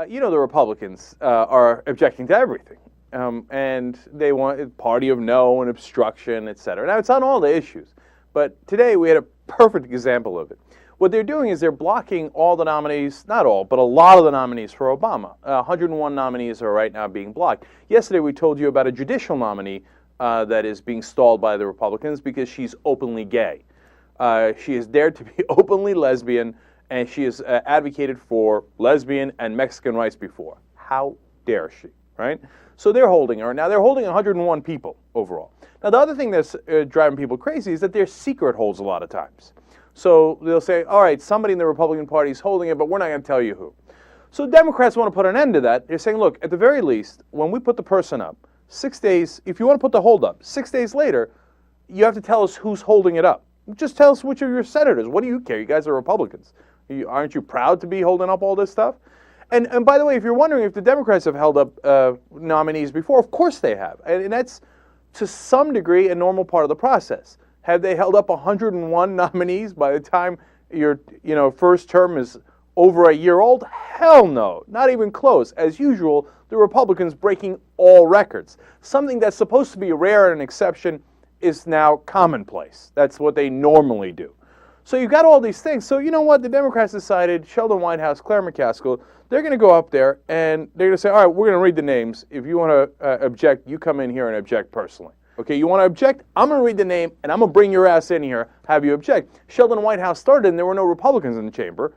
you know the Republicans are objecting to everything. And they want a party of no and obstruction, et cetera. Now, it's on all the issues. But today we had a perfect example of it. What they're doing is they're blocking all the nominees, not all, but a lot of the nominees for Obama. 101 nominees are right now being blocked. Yesterday we told you about a judicial nominee that is being stalled by the Republicans because she's openly gay. She has dared to be openly lesbian, and she has advocated for lesbian and Mexican rights before. How dare she, right? So they're holding her. Now, they're holding 101 people overall. Now, the other thing that's driving people crazy is that they're secret holds a lot of times. So they'll say, all right, somebody in the Republican Party is holding it, but we're not going to tell you who. So Democrats want to put an end to that. They're saying, look, at the very least, when we put the person up, 6 days, if you want to put the hold up, 6 days later, you have to tell us who's holding it up. Just tell us which of your senators. What do you care? You guys are Republicans. Aren't you proud to be holding up all this stuff? And by the way, if you're wondering if the Democrats have held up nominees before, of course they have. And that's, to some degree, a normal part of the process. Have they held up 101 nominees by the time your first term is over a year old? Hell no, not even close. As usual, the Republicans breaking all records. Something that's supposed to be rare and an exception is now commonplace. That's what they normally do. So you've got all these things. So you know what? The Democrats decided, Sheldon Whitehouse, Claire McCaskill, they're going to go up there and they're going to say, all right, we're going to read the names. If you want to object, you come in here and object personally. Okay, you want to object? I'm going to read the name and I'm going to bring your ass in here, have you object. Sheldon Whitehouse started and there were no Republicans in the chamber.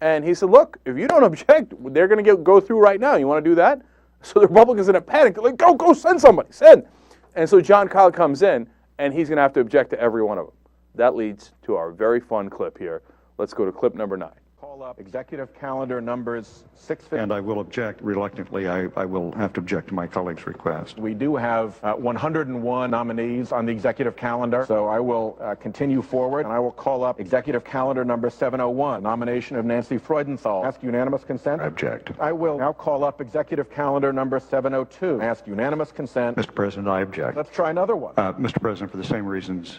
And he said, look, if you don't object, they're going to go through right now. You want to do that? So the Republicans in a panic, they're like, go, send somebody, send. And so John Kyle comes in and he's going to have to object to every one of them. That leads to our very fun clip here. Let's go to clip number 9. Call up executive calendar numbers 650. And I will object. Reluctantly, I will have to object to my colleague's request. We do have 101 nominees on the executive calendar, so I will continue forward, and I will call up executive calendar number 701, nomination of Nancy Freudenthal. Ask unanimous consent? I object. I will now call up executive calendar number 702. Ask unanimous consent. Mr. President, I object. Let's try another one. Mr. President, for the same reasons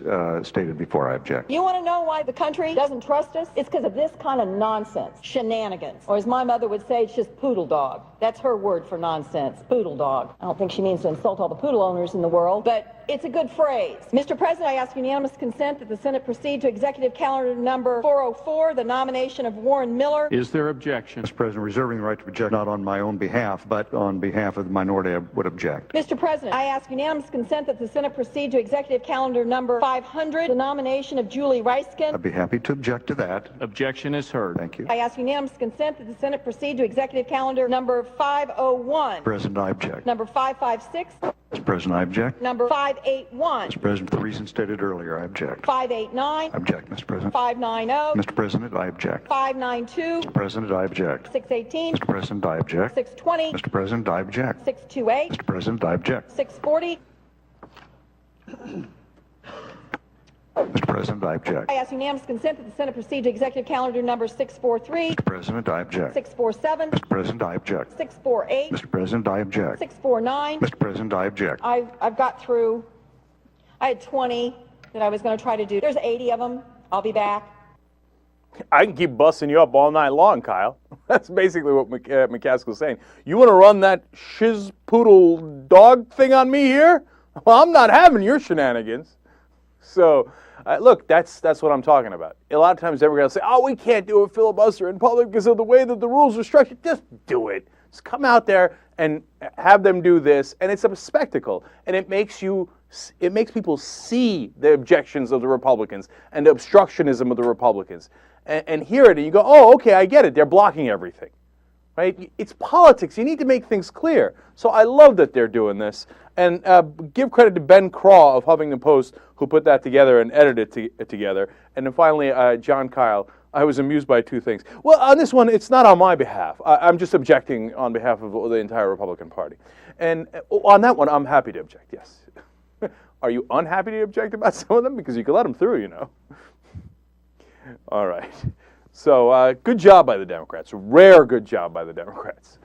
stated before, I object. You want to know why the country doesn't trust us? It's because of this kind of nonsense, shenanigans, or as my mother would say, it's just poodle dog. That's her word for nonsense, poodle dog. I don't think she means to insult all the poodle owners in the world, but it's a good phrase. Mr. President, I ask unanimous consent that the Senate proceed to executive calendar number 404, the nomination of Warren Miller. Is there objection? Mr. President, reserving the right to object not on my own behalf, but on behalf of the minority, I would object. Mr. President, I ask unanimous consent that the Senate proceed to executive calendar number 500, the nomination of Julie Reiskin. I'd be happy to object to that. Objection is heard. Thank you. I ask unanimous consent that the Senate proceed to executive calendar number 501. President, I object. Number 556. Mr. President, I object. Number 581. Mr. President, for the reasons stated earlier, I object. 589. I object, Mr. President. 590. Mr. President, I object. 592. Mr. President, I object. 618. Mr. President, I object. 620. Mr. President, I object. 628. Mr. President, I object. 640. Mr. President, I object. I ask unanimous consent that the Senate proceed to executive calendar number 643. Mr. President, I object. 647. Mr. President, I object. 648. Mr. President, I object. 649. Mr. President, I object. I've got through. I had 20 that I was going to try to do. There's 80 of them. I'll be back. I can keep busting you up all night long, Kyle. That's basically what McCaskill's saying. You want to run that shiz poodle dog thing on me here? Well, I'm not having your shenanigans. So, look, that's what I'm talking about. A lot of times everyone will say, oh, we can't do a filibuster in public because of the way that the rules are structured. Just do it. Just come out there and have them do this, and it's a spectacle. And it makes people see the objections of the Republicans and the obstructionism of the Republicans and hear it, and you go, oh, okay, I get it. They're blocking everything. Right? It's politics. You need to make things clear. So I love that they're doing this. And give credit to Ben Craw of Huffington Post, who put that together and edited it together. And then finally, John Kyle. I was amused by two things. Well, on this one, it's not on my behalf. I'm just objecting on behalf of the entire Republican Party. And on that one, I'm happy to object, yes. Are you unhappy to object about some of them? Because you can let them through, you know. All right. So good job by the Democrats. Rare good job by the Democrats.